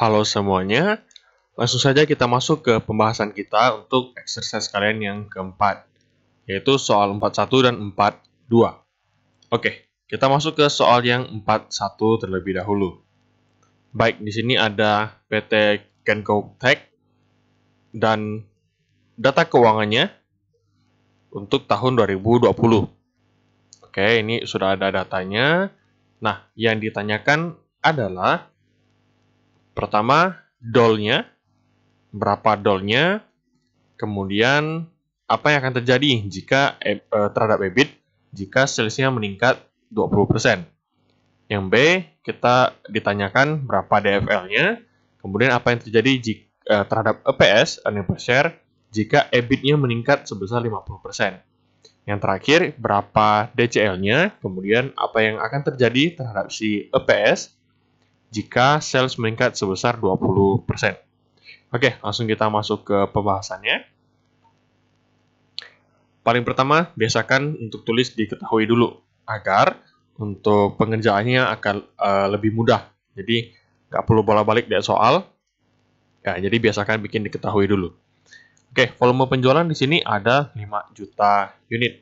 Halo semuanya, langsung saja kita masuk ke pembahasan kita untuk exercise kalian yang keempat, yaitu soal 41 dan 42. Oke, kita masuk ke soal yang 41 terlebih dahulu. Baik, di sini ada PT Kenko Tech dan data keuangannya untuk tahun 2020. Oke, ini sudah ada datanya. Nah, yang ditanyakan adalah pertama, dolnya, berapa dolnya, kemudian apa yang akan terjadi jika terhadap EBIT jika salesnya meningkat 20%. Yang B, kita ditanyakan berapa DFL-nya, kemudian apa yang terjadi terhadap EPS, earnings per share, jika EBIT-nya meningkat sebesar 50%. Yang terakhir, berapa DCL-nya, kemudian apa yang akan terjadi terhadap si EPS jika sales meningkat sebesar 20%. Oke, langsung kita masuk ke pembahasannya. Paling pertama, biasakan untuk tulis diketahui dulu, agar untuk pengerjaannya akan lebih mudah. Jadi, nggak perlu bolak-balik lihat soal. Ya, jadi biasakan bikin diketahui dulu. Oke, volume penjualan di sini ada 5 juta unit.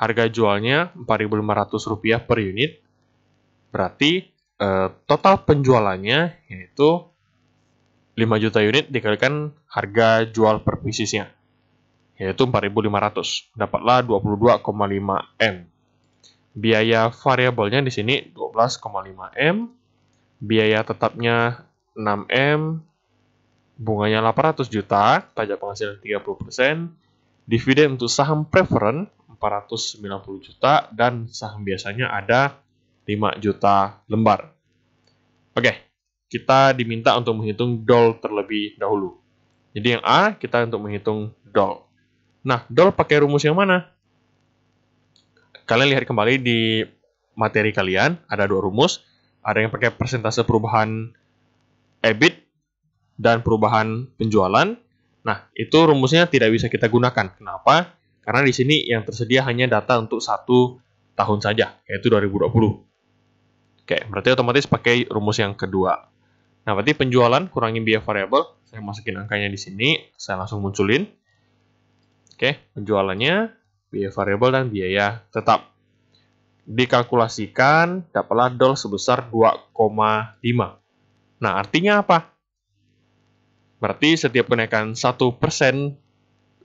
Harga jualnya Rp4.500 per unit. Berarti total penjualannya yaitu 5 juta unit dikalikan harga jual per piecesnya, yaitu 4.500. Dapatlah 22,5 M. Biaya variabelnya di sini 12,5 M. Biaya tetapnya 6 M. Bunganya 800 juta, pajak penghasilan 30%. Dividen untuk saham preferen 490 juta dan saham biasanya ada 5 juta lembar. Oke, kita diminta untuk menghitung DOL terlebih dahulu. Jadi yang A, kita untuk menghitung DOL. Nah, DOL pakai rumus yang mana? Kalian lihat kembali di materi kalian, ada 2 rumus. Ada yang pakai persentase perubahan EBIT dan perubahan penjualan. Nah, itu rumusnya tidak bisa kita gunakan. Kenapa? Karena di sini yang tersedia hanya data untuk 1 tahun saja, yaitu 2020. Oke, berarti otomatis pakai rumus yang kedua. Nah, berarti penjualan kurangi biaya variabel. Saya masukin angkanya di sini, saya langsung munculin. Oke, penjualannya, biaya variabel dan biaya tetap. Dikalkulasikan, dapatlah DOL sebesar 2,5. Nah, artinya apa? Berarti setiap kenaikan 1%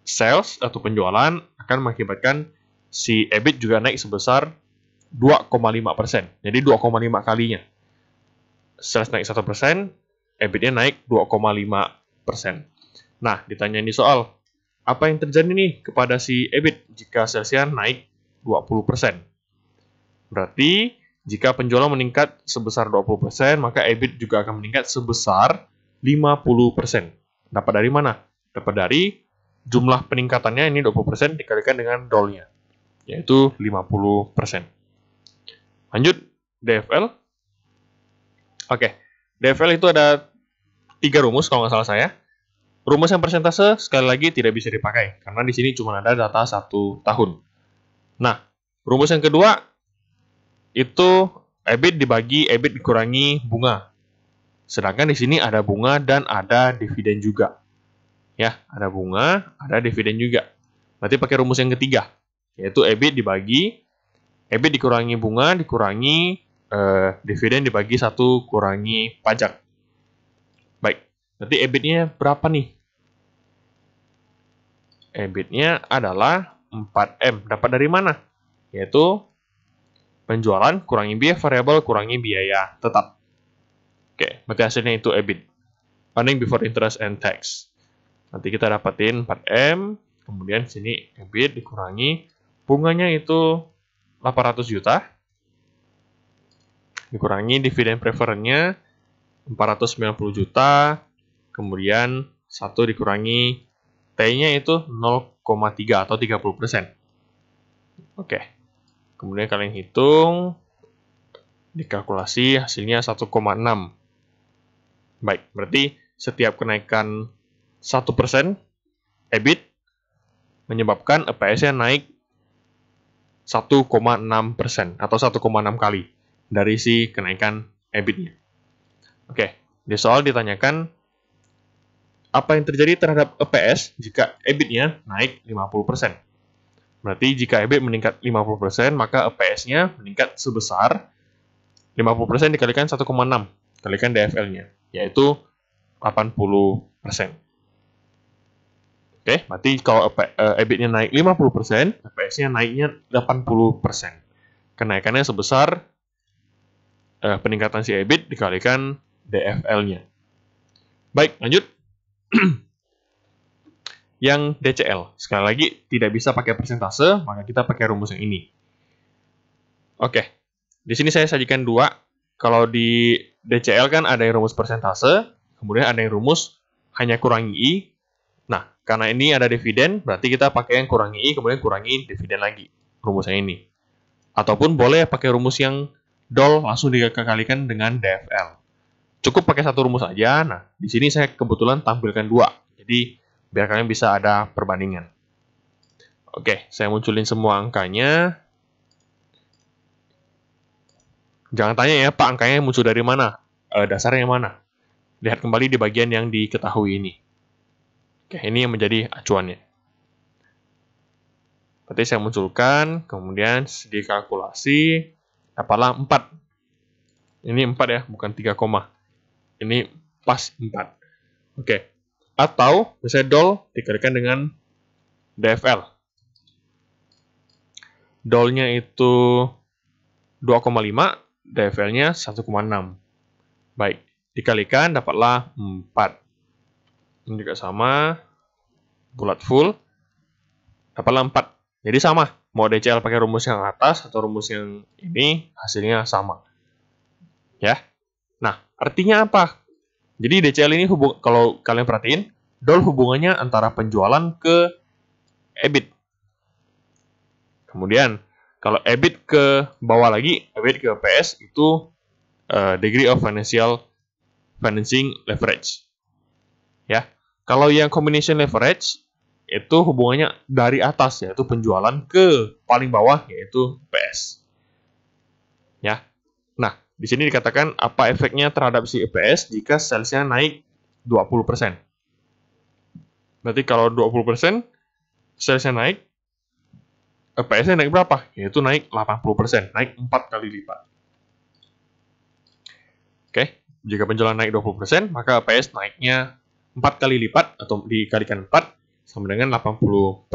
sales atau penjualan akan mengakibatkan si EBIT juga naik sebesar 2,5%. Jadi 2,5 kalinya. Sales naik 1%, EBIT-nya naik 2,5%. Nah, ditanya di soal, apa yang terjadi nih kepada si EBIT jika salesnya naik 20%? Berarti, jika penjualan meningkat sebesar 20%, maka EBIT juga akan meningkat sebesar 50%. Dapat dari mana? Dapat dari jumlah peningkatannya, ini 20% dikalikan dengan DOL-nya, yaitu 50%. Lanjut, DFL. Oke, DFL itu ada 3 rumus kalau nggak salah saya. Rumus yang persentase sekali lagi tidak bisa dipakai, karena di sini cuma ada data 1 tahun. Nah, rumus yang kedua, itu EBIT dibagi EBIT dikurangi bunga. Sedangkan di sini ada bunga dan ada dividen juga. Ya, ada bunga, ada dividen juga. Berarti pakai rumus yang ketiga, yaitu EBIT dibagi EBIT dikurangi bunga dikurangi dividen dibagi 1 kurangi pajak. Baik, berarti EBIT-nya berapa nih? EBIT-nya adalah 4M. Dapat dari mana? Yaitu penjualan kurangi biaya variabel kurangi biaya tetap. Oke, berarti hasilnya itu EBIT. Earning before interest and tax. Nanti kita dapatin 4M, kemudian sini EBIT dikurangi bunganya itu 800 juta. Dikurangi dividen preferennya 490 juta. Kemudian 1 dikurangi T-nya itu 0,3 atau 30%. Oke. Kemudian kalian hitung, dikalkulasi hasilnya 1,6. Baik, berarti setiap kenaikan 1% EBIT menyebabkan EPS-nya naik 1,6% atau 1,6 kali dari si kenaikan EBIT-nya. Oke, Di soal ditanyakan apa yang terjadi terhadap EPS jika EBIT-nya naik 50%. Berarti jika EBIT meningkat 50%, maka EPS-nya meningkat sebesar 50% dikalikan 1,6 kalikan DFL-nya, yaitu 80%. Oke, berarti kalau EBIT-nya naik 50%, EPS-nya naiknya 80%. Kenaikannya sebesar peningkatan si EBIT dikalikan DFL-nya. Baik, lanjut. Yang DCL, sekali lagi tidak bisa pakai persentase, maka kita pakai rumus yang ini. Oke, di sini saya sajikan dua. Kalau di DCL kan ada yang rumus persentase, kemudian ada yang rumus hanya kurangi I. Nah, karena ini ada dividen, berarti kita pakai yang kurangi I, kemudian kurangi dividen lagi, rumusnya ini. Ataupun boleh pakai rumus yang DOL langsung dikalikan dengan DFL. Cukup pakai satu rumus aja. Nah, di sini saya kebetulan tampilkan dua. Jadi, biar kalian bisa ada perbandingan. Oke, saya munculin semua angkanya. Jangan tanya ya, Pak, angkanya muncul dari mana? Dasarnya mana? Lihat kembali di bagian yang diketahui ini. Oke, ini yang menjadi acuannya. Berarti saya munculkan, kemudian dikalkulasi, dapatlah 4. Ini 4 ya, bukan 3 koma. Ini pas 4. Oke. Atau, misalnya DOL dikalikan dengan DFL. DOL-nya itu 2,5, DFL-nya 1,6. Baik, dikalikan dapatlah 4. Ini juga sama, bulat full, dapatlah 4. Jadi sama, mau DCL pakai rumus yang atas atau rumus yang ini, hasilnya sama. Ya. Nah, artinya apa? Jadi DCL ini kalau kalian perhatiin, DOL hubungannya antara penjualan ke EBIT. Kemudian, kalau EBIT ke bawah lagi, EBIT ke EPS itu degree of financing leverage. Ya. Kalau yang combination leverage itu hubungannya dari atas, yaitu penjualan ke paling bawah, yaitu EPS. Ya. Nah, di sini dikatakan apa efeknya terhadap si EPS jika salesnya naik 20%. Berarti kalau 20% salesnya naik, EPS-nya naik berapa? Yaitu naik 80%, naik 4 kali lipat. Oke, jika penjualan naik 20%, maka EPS naiknya 4 kali lipat atau dikalikan 4 sama dengan 80%.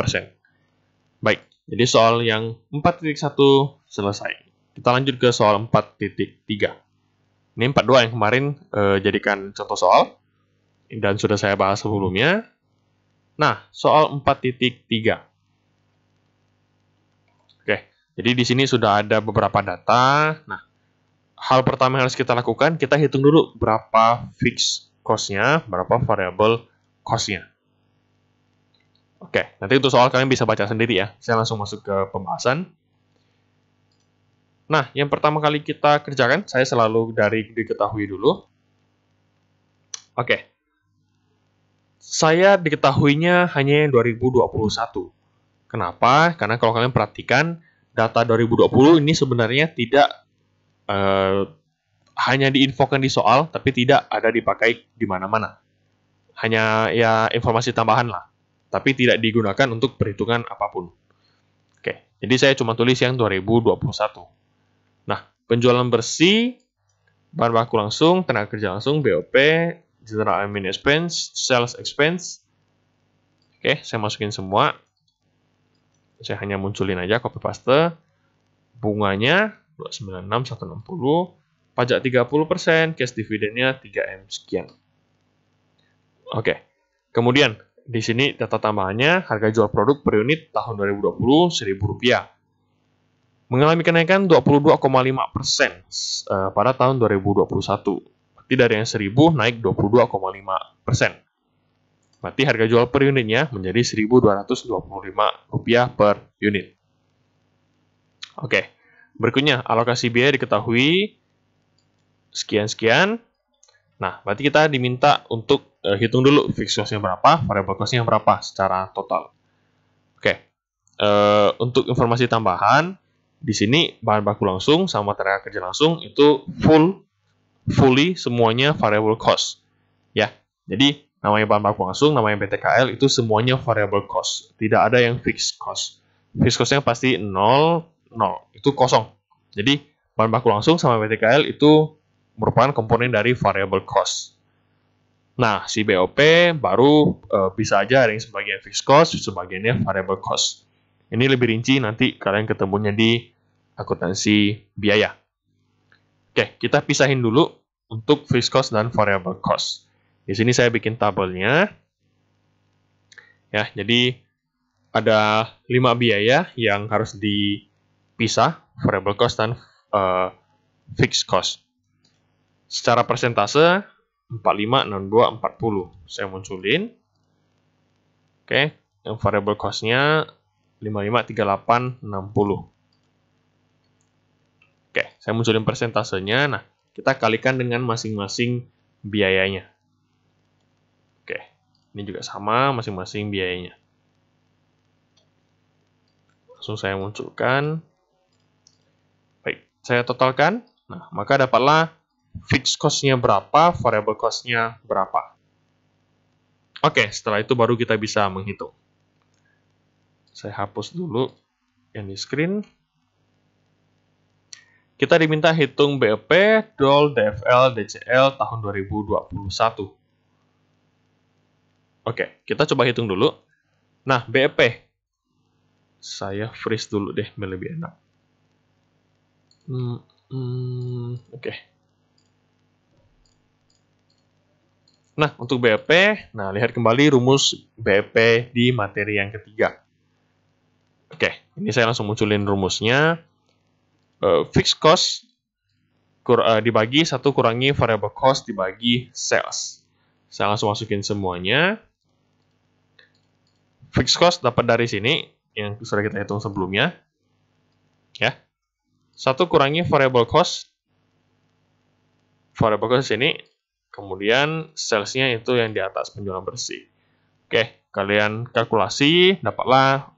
Baik, jadi soal yang 4.1 selesai. Kita lanjut ke soal 4.3. Ini 4.2 yang kemarin jadikan contoh soal dan sudah saya bahas sebelumnya. Nah, soal 4.3. Oke, jadi di sini sudah ada beberapa data. Nah, hal pertama yang harus kita lakukan, kita hitung dulu berapa fixed cost-nya, berapa variable cost-nya. Oke, nanti untuk soal kalian bisa baca sendiri ya. Saya langsung masuk ke pembahasan. Nah, yang pertama kali kita kerjakan, saya selalu dari diketahui dulu. Oke. Saya diketahuinya hanya yang 2021. Kenapa? Karena kalau kalian perhatikan, data 2020 ini sebenarnya tidak hanya diinfokan di soal, tapi tidak ada dipakai di mana-mana. Hanya ya informasi tambahan lah, tapi tidak digunakan untuk perhitungan apapun. Oke, jadi saya cuma tulis yang 2021. Nah, penjualan bersih, bahan baku langsung, tenaga kerja langsung, BOP, general admin expense, sales expense. Oke, saya masukin semua. Saya hanya munculin aja copy paste. Bunganya 296, 160, pajak 30%, cash dividennya 3M sekian. Oke. Kemudian di sini data tambahannya harga jual produk per unit tahun 2020 Rp1.000. Mengalami kenaikan 22,5% pada tahun 2021. Berarti dari yang 1.000 naik 22,5%. Berarti harga jual per unitnya menjadi Rp1.225 per unit. Oke. Berikutnya, alokasi biaya diketahui sekian-sekian. Nah, berarti kita diminta untuk hitung dulu fixed cost-nya berapa, variable cost-nya berapa secara total. Oke. Untuk informasi tambahan, di sini bahan baku langsung sama tenaga kerja langsung itu full fully semuanya variable cost. Ya, jadi namanya bahan baku langsung, namanya BTKL itu semuanya variable cost. Tidak ada yang fixed cost. Fixed cost-nya pasti 0, 0. Itu kosong. Jadi bahan baku langsung sama BTKL itu merupakan komponen dari variable cost. Nah, si BOP baru bisa aja ada yang sebagian fixed cost, sebagiannya variable cost. Ini lebih rinci nanti kalian ketemunya di akuntansi biaya. Oke, kita pisahin dulu untuk fixed cost dan variable cost. Di sini saya bikin tabelnya. Ya, jadi ada 5 biaya yang harus dipisah, variable cost dan fixed cost. Secara persentase 45, 62, 40. Saya munculin. Oke, yang variable cost-nya 55, 38, 60. Oke, saya munculin persentasenya. Nah, kita kalikan dengan masing-masing biayanya. Oke, ini juga sama masing-masing biayanya. Langsung saya munculkan. Baik, saya totalkan. Nah, maka dapatlah fixed cost-nya berapa, variable cost-nya berapa. Oke, setelah itu baru kita bisa menghitung. Saya hapus dulu yang di screen. Kita diminta hitung BEP, DOL, DFL, DCL tahun 2021. Oke, kita coba hitung dulu. Nah, BEP. Saya freeze dulu deh, biar lebih enak. Oke. Nah, untuk BEP, nah lihat kembali rumus BEP di materi yang ketiga. Oke, ini saya langsung munculin rumusnya. Fixed cost dibagi 1 kurangi variable cost dibagi sales. Saya langsung masukin semuanya. Fixed cost dapat dari sini, yang sudah kita hitung sebelumnya. Ya. 1 kurangi variable cost. Variable cost sini. Kemudian sales-nya itu yang di atas penjualan bersih. Oke, kalian kalkulasi, dapatlah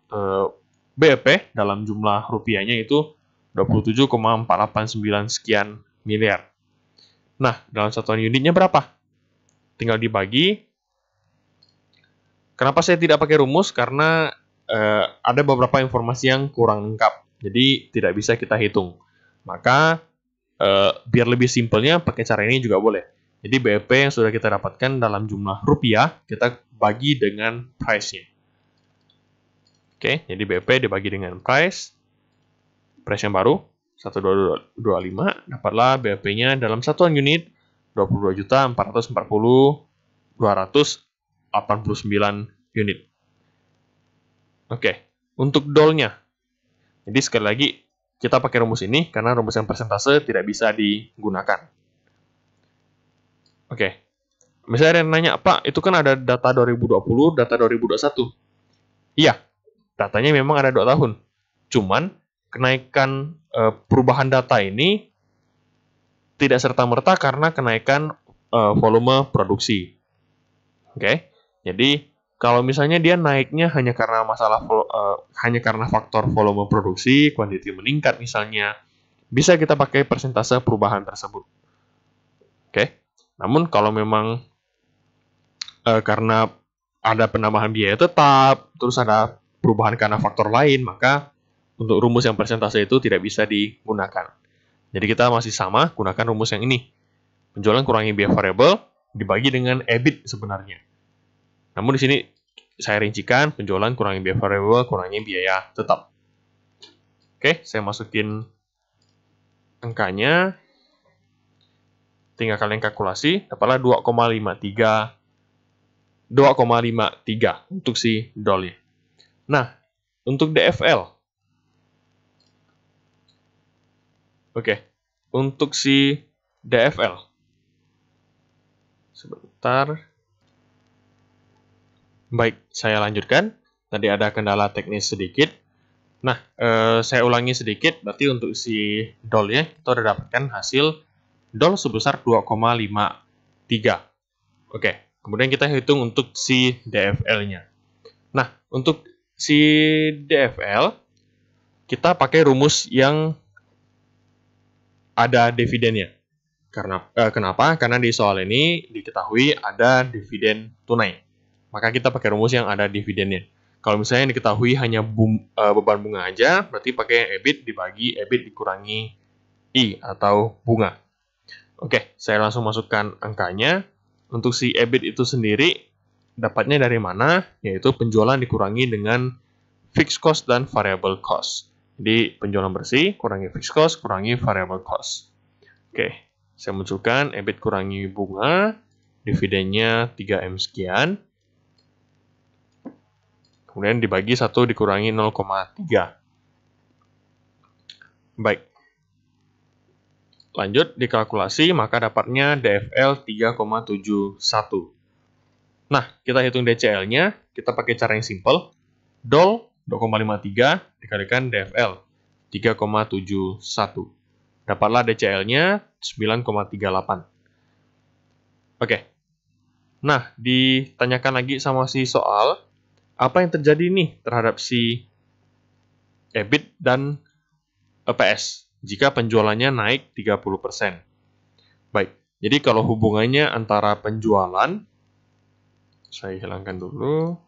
BEP dalam jumlah rupiahnya itu 27,489 sekian miliar. Nah, dalam satuan unitnya berapa? Tinggal dibagi. Kenapa saya tidak pakai rumus? Karena ada beberapa informasi yang kurang lengkap. Jadi, tidak bisa kita hitung. Maka, biar lebih simpelnya, pakai cara ini juga boleh. Jadi BEP yang sudah kita dapatkan dalam jumlah rupiah, kita bagi dengan price-nya. Oke, jadi BEP dibagi dengan price yang baru, 1225, dapatlah BEP-nya dalam satuan unit, 22.440.289 unit. Oke, untuk DOL-nya. Jadi sekali lagi, kita pakai rumus ini, karena rumus yang persentase tidak bisa digunakan. Oke, misalnya ada yang nanya, Pak, itu kan ada data 2020, data 2021. Iya, datanya memang ada 2 tahun. Cuman, kenaikan perubahan data ini tidak serta-merta karena kenaikan volume produksi. Oke, jadi kalau misalnya dia naiknya hanya karena hanya karena faktor volume produksi, quantity meningkat misalnya, bisa kita pakai persentase perubahan tersebut. Oke. Namun kalau memang karena ada penambahan biaya tetap, terus ada perubahan karena faktor lain, maka untuk rumus yang persentase itu tidak bisa digunakan. Jadi kita masih sama, gunakan rumus yang ini. Penjualan kurangi biaya variabel dibagi dengan EBIT sebenarnya. Namun di sini saya rincikan penjualan kurangi biaya variabel kurangi biaya tetap. Oke, saya masukin angkanya. Tinggal kalian kalkulasi, dapatlah 2,53 untuk si DOL-nya. Nah, untuk DFL. Oke, untuk si DFL. Sebentar. Baik, saya lanjutkan. Tadi ada kendala teknis sedikit. Nah, saya ulangi sedikit. Berarti untuk si DOL-nya, kita sudah dapatkan hasil DOL sebesar 2,53. Oke, kemudian kita hitung untuk si DFL-nya. Nah, untuk si DFL, kita pakai rumus yang ada dividennya. Kenapa? Karena di soal ini diketahui ada dividen tunai. Maka kita pakai rumus yang ada dividennya. Kalau misalnya yang diketahui hanya beban bunga aja, berarti pakai EBIT dibagi EBIT dikurangi I atau bunga. Oke, saya langsung masukkan angkanya. Untuk si EBIT itu sendiri, dapatnya dari mana? Yaitu penjualan dikurangi dengan fixed cost dan variable cost. Jadi penjualan bersih kurangi fixed cost kurangi variable cost. Oke, saya munculkan EBIT kurangi bunga, dividennya 3M sekian. Kemudian dibagi 1 dikurangi 0,3. Baik. Lanjut dikalkulasi, maka dapatnya DFL 3,71. Nah, kita hitung DCL-nya, kita pakai cara yang simple. DOL 2,53 dikalikan DFL 3,71. Dapatlah DCL-nya 9,38. Oke. Nah, ditanyakan lagi sama si soal, apa yang terjadi nih terhadap si EBIT dan EPS jika penjualannya naik 30%. Baik, jadi kalau hubungannya antara penjualan, saya hilangkan dulu.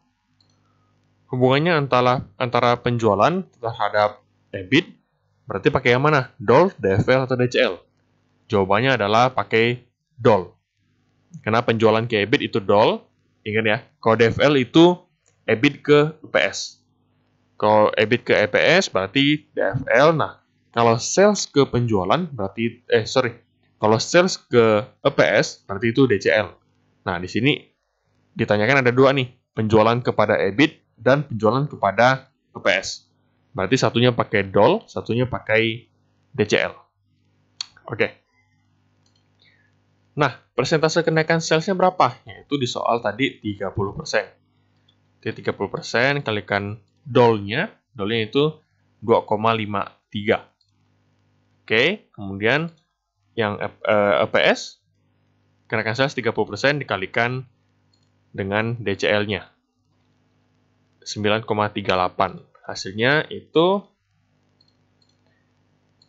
Hubungannya antara penjualan terhadap EBIT, berarti pakai yang mana? DOL, DFL, atau DCL? Jawabannya adalah pakai DOL. Karena penjualan ke EBIT itu DOL. Ingat ya, kalau DFL itu EBIT ke EPS. Kalau EBIT ke EPS berarti DFL. Nah, kalau sales ke penjualan berarti kalau sales ke EPS berarti itu DCL. Nah, di sini ditanyakan ada dua nih, penjualan kepada EBIT dan penjualan kepada EPS. Berarti satunya pakai DOL, satunya pakai DCL. Oke. Nah, persentase kenaikan salesnya berapa? Yaitu di soal tadi 30%. Jadi 30% kalikan DOL-nya itu 2,53. Oke, kemudian yang EPS, kenaikan sales 30% dikalikan dengan DCL-nya. 9,38. Hasilnya itu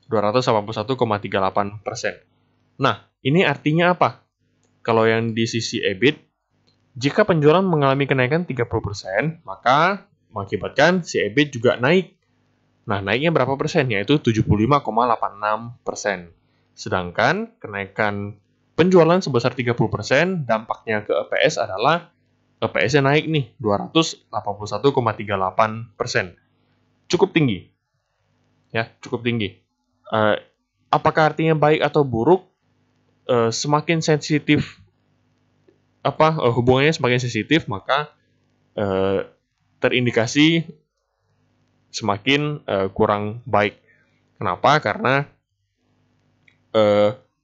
281,38%. Nah, ini artinya apa? Kalau yang di sisi EBIT, jika penjualan mengalami kenaikan 30%, maka mengakibatkan si EBIT juga naik. Nah, naiknya berapa persen? Yaitu 75,86%. Sedangkan kenaikan penjualan sebesar 30%, dampaknya ke EPS adalah EPS-nya naik nih, 281,38%. Cukup tinggi. Ya, cukup tinggi. Apakah artinya baik atau buruk? Semakin sensitif hubungannya semakin sensitif, maka terindikasi semakin kurang baik. Kenapa? Karena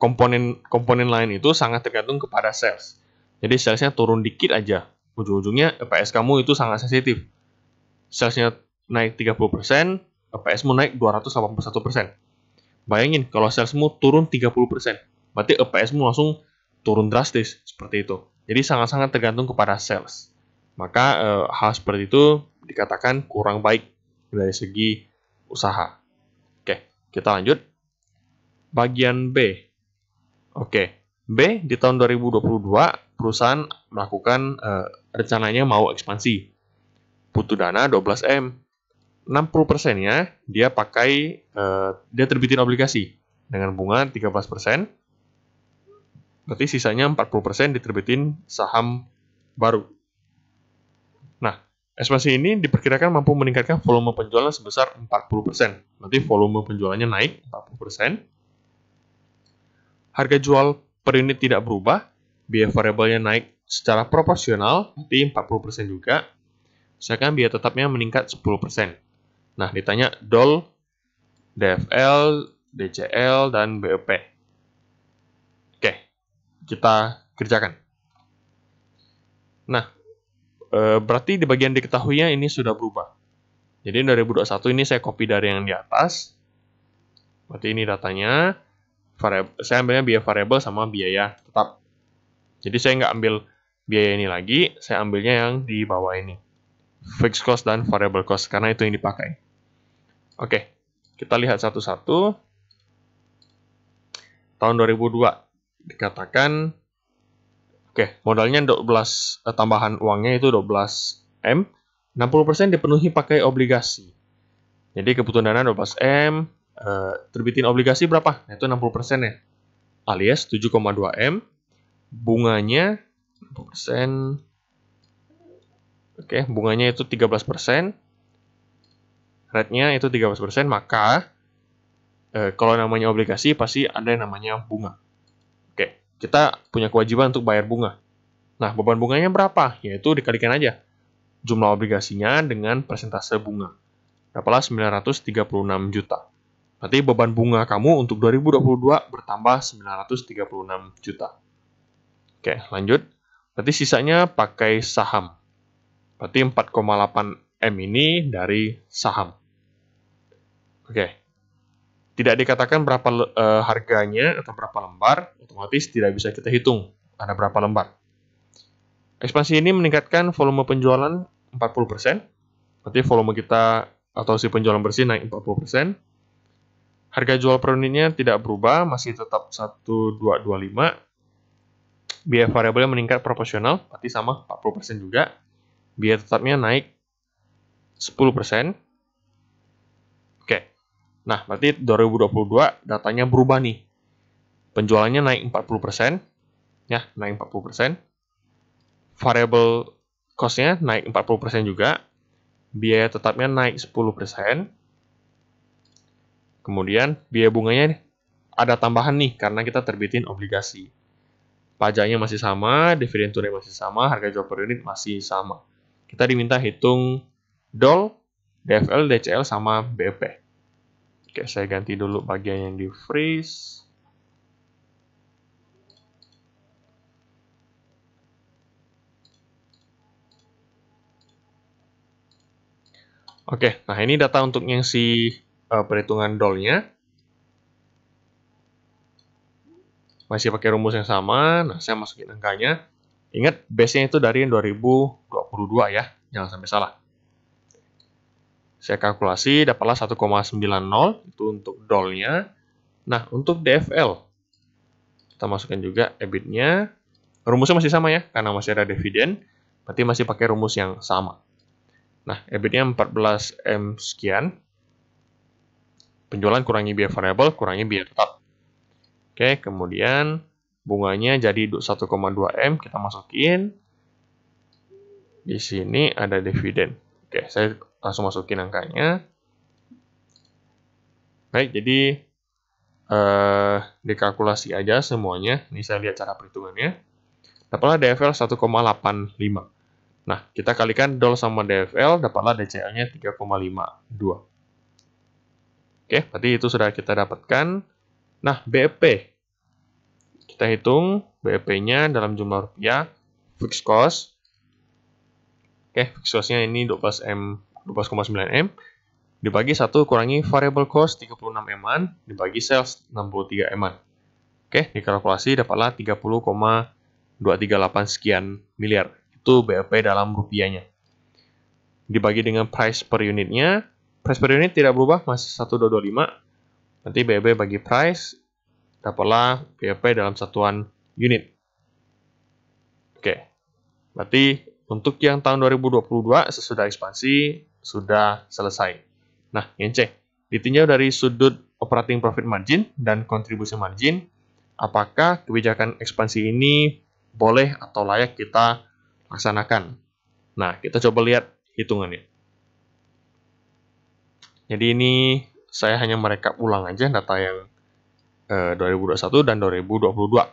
komponen lain itu sangat tergantung kepada sales. Jadi salesnya turun dikit aja, ujung-ujungnya EPS kamu itu sangat sensitif. Salesnya naik 30%, EPS-mu naik 281%. Bayangin kalau salesmu turun 30%, berarti EPS-mu langsung turun drastis seperti itu. Jadi sangat-sangat tergantung kepada sales. Maka hal seperti itu dikatakan kurang baik dari segi usaha. Oke, kita lanjut. Bagian B. Oke, B di tahun 2022 perusahaan melakukan rencananya mau ekspansi. Butuh dana 12M. 60%-nya dia pakai dia terbitin obligasi dengan bunga 13%. Berarti sisanya 40% diterbitin saham baru. Nah, ekspansi ini diperkirakan mampu meningkatkan volume penjualan sebesar 40%. Berarti volume penjualannya naik 40%. Harga jual per unit tidak berubah, biaya variabelnya naik secara proporsional, berarti 40% juga. Sedangkan biaya tetapnya meningkat 10%. Nah, ditanya DOL, DFL, DCL, dan BEP. Oke, kita kerjakan. Nah, berarti di bagian diketahuinya ini sudah berubah. Jadi 2021 ini saya copy dari yang di atas. Berarti ini datanya. Saya ambilnya biaya variabel sama biaya tetap. Jadi saya nggak ambil biaya ini lagi, saya ambilnya yang di bawah ini. Fixed cost dan variable cost, karena itu yang dipakai. Oke, kita lihat satu-satu. Tahun 2002. dikatakan, oke, modalnya 12, tambahan uangnya itu 12M, 60% dipenuhi pakai obligasi. Jadi kebutuhan dana 12M, terbitin obligasi berapa? Itu 60% ya, alias 7,2M, bunganya 60%, oke, bunganya itu 13%, rate-nya itu 13%, maka kalau namanya obligasi pasti ada yang namanya bunga. Oke, kita punya kewajiban untuk bayar bunga. Nah, beban bunganya berapa? Yaitu dikalikan aja jumlah obligasinya dengan persentase bunga. Dapatlah 936 juta. Berarti beban bunga kamu untuk 2022 bertambah 936 juta. Oke, lanjut. Berarti sisanya pakai saham. Berarti 4,8M ini dari saham. Oke. Tidak dikatakan berapa harganya atau berapa lembar, otomatis tidak bisa kita hitung ada berapa lembar. Ekspansi ini meningkatkan volume penjualan 40%, berarti volume kita atau si penjualan bersih naik 40%. Harga jual per unitnya tidak berubah, masih tetap 1225. Biaya variabelnya meningkat proporsional, berarti sama 40% juga. Biaya tetapnya naik 10%. Oke. Nah, berarti 2022 datanya berubah nih. Penjualannya naik 40%, ya, naik 40%. Variable cost-nya naik 40% juga. Biaya tetapnya naik 10%. Kemudian biaya bunganya ada tambahan nih karena kita terbitin obligasi. Pajaknya masih sama, dividen tunai masih sama, harga jual per unit masih sama. Kita diminta hitung DOL, DFL, DCL sama BEP. Oke, saya ganti dulu bagian yang di freeze. Oke, nah ini data untuk yang si perhitungan DOL-nya. Masih pakai rumus yang sama. Nah, saya masukin angkanya. Ingat, base-nya itu dari 2022 ya. Jangan sampai salah. Saya kalkulasi, dapatlah 1,90. Itu untuk DOL-nya. Nah, untuk DFL. Kita masukkan juga EBIT-nya. Rumusnya masih sama ya, karena masih ada dividen. Berarti masih pakai rumus yang sama. Nah, EBIT-nya 14M sekian. Penjualan kurangi biaya variabel, kurangi biaya tetap. Oke, kemudian bunganya jadi 1,2M, kita masukin. Di sini ada dividen. Oke, saya langsung masukin angkanya. Baik, jadi dikalkulasi aja semuanya. Ini saya lihat cara perhitungannya. Dapatlah DFL 1,85. Nah, kita kalikan DOL sama DFL, dapatlah DCL-nya 3,52. Oke, berarti itu sudah kita dapatkan. Nah, BEP. Kita hitung BEP-nya dalam jumlah rupiah, fixed cost. Oke, fixed cost-nya ini 12,9M. Dibagi 1 kurangi variable cost 36M-an, dibagi sales 63M-an. Oke, dikalkulasi dapatlah 30,238 sekian miliar. Itu BEP dalam rupiahnya. Dibagi dengan price per unitnya, price per unit tidak berubah, masih 1225. Nanti BEP bagi price, dapatlah BEP dalam satuan unit. Oke, berarti untuk yang tahun 2022 sesudah ekspansi sudah selesai. Nah, yang C, ditinjau dari sudut operating profit margin dan kontribusi margin, apakah kebijakan ekspansi ini boleh atau layak kita laksanakan. Nah, kita coba lihat hitungannya. Jadi ini saya hanya merekap ulang aja data yang 2021 dan 2022.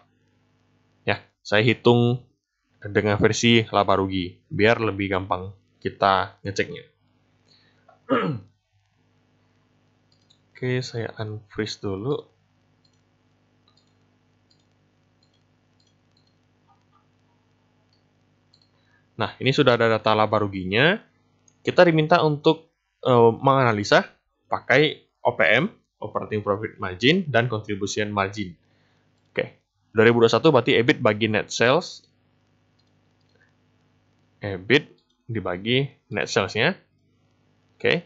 Ya, saya hitung dengan versi laba rugi biar lebih gampang kita ngeceknya. Oke, saya unfreeze dulu. Nah, ini sudah ada data laba ruginya. Kita diminta untuk menganalisa pakai OPM, Operating Profit Margin, dan Contribution Margin. Oke, 2021 berarti EBIT bagi net sales. EBIT dibagi net sales-nya. Oke,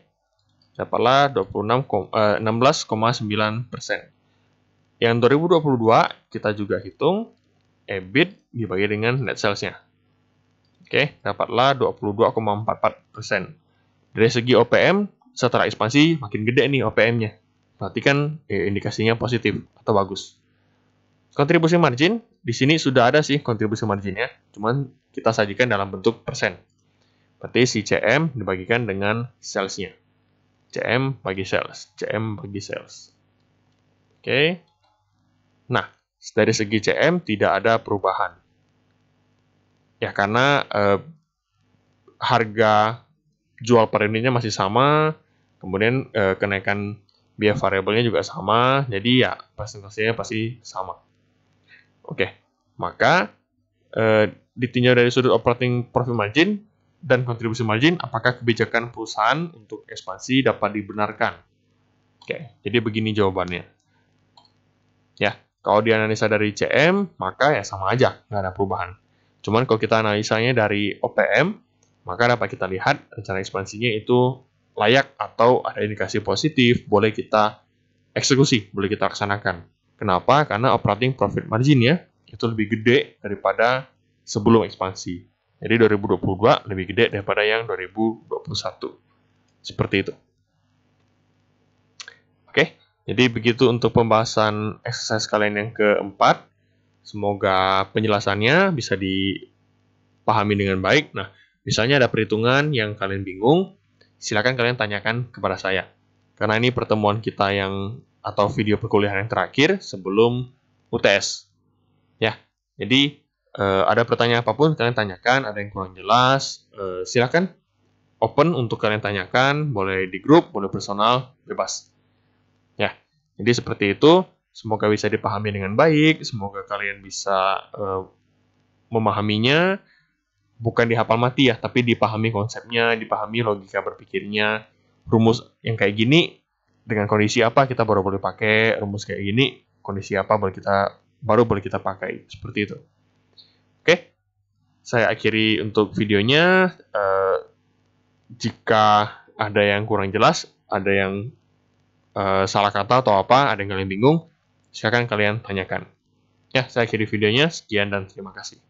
dapatlah 16,9%. Yang 2022 kita juga hitung EBIT dibagi dengan net sales-nya. Oke, dapatlah 22,44%. Dari segi OPM, setelah ekspansi makin gede nih OPM-nya. Berarti kan indikasinya positif atau bagus. Kontribusi margin, di sini sudah ada sih kontribusi marginnya, cuman kita sajikan dalam bentuk persen. Berarti si CM dibagikan dengan sales-nya. CM bagi sales, CM bagi sales. Oke. Nah, dari segi CM tidak ada perubahan. Ya, karena harga jual per unitnya masih sama, kemudian kenaikan biaya variabelnya juga sama, jadi ya presentasinya pasti sama. Oke, maka ditinjau dari sudut operating profit margin dan kontribusi margin, apakah kebijakan perusahaan untuk ekspansi dapat dibenarkan? Oke, jadi begini jawabannya. Ya, kalau dianalisa dari CM, maka ya sama aja, nggak ada perubahan. Cuman kalau kita analisanya dari OPM, maka dapat kita lihat rencana ekspansinya itu layak atau ada indikasi positif, boleh kita eksekusi, boleh kita laksanakan. Kenapa? Karena operating profit margin-nya itu lebih gede daripada sebelum ekspansi. Jadi 2022 lebih gede daripada yang 2021. Seperti itu. Oke, jadi begitu untuk pembahasan exercise kalian yang keempat. Semoga penjelasannya bisa dipahami dengan baik. Nah, misalnya ada perhitungan yang kalian bingung, silakan kalian tanyakan kepada saya. Karena ini pertemuan kita yang atau video perkuliahan yang terakhir sebelum UTS. Ya, jadi ada pertanyaan apapun kalian tanyakan, ada yang kurang jelas, silakan open untuk kalian tanyakan, boleh di grup, boleh personal, bebas. Ya, jadi seperti itu. Semoga bisa dipahami dengan baik, semoga kalian bisa memahaminya, bukan dihafal mati ya, tapi dipahami konsepnya, dipahami logika berpikirnya, rumus yang kayak gini, dengan kondisi apa kita baru boleh pakai, rumus kayak gini, kondisi apa baru boleh kita pakai, seperti itu. Oke, saya akhiri untuk videonya. Jika ada yang kurang jelas, ada yang salah kata atau apa, ada yang kalian bingung, silakan kalian tanyakan. Ya, saya akhiri videonya. Sekian dan terima kasih.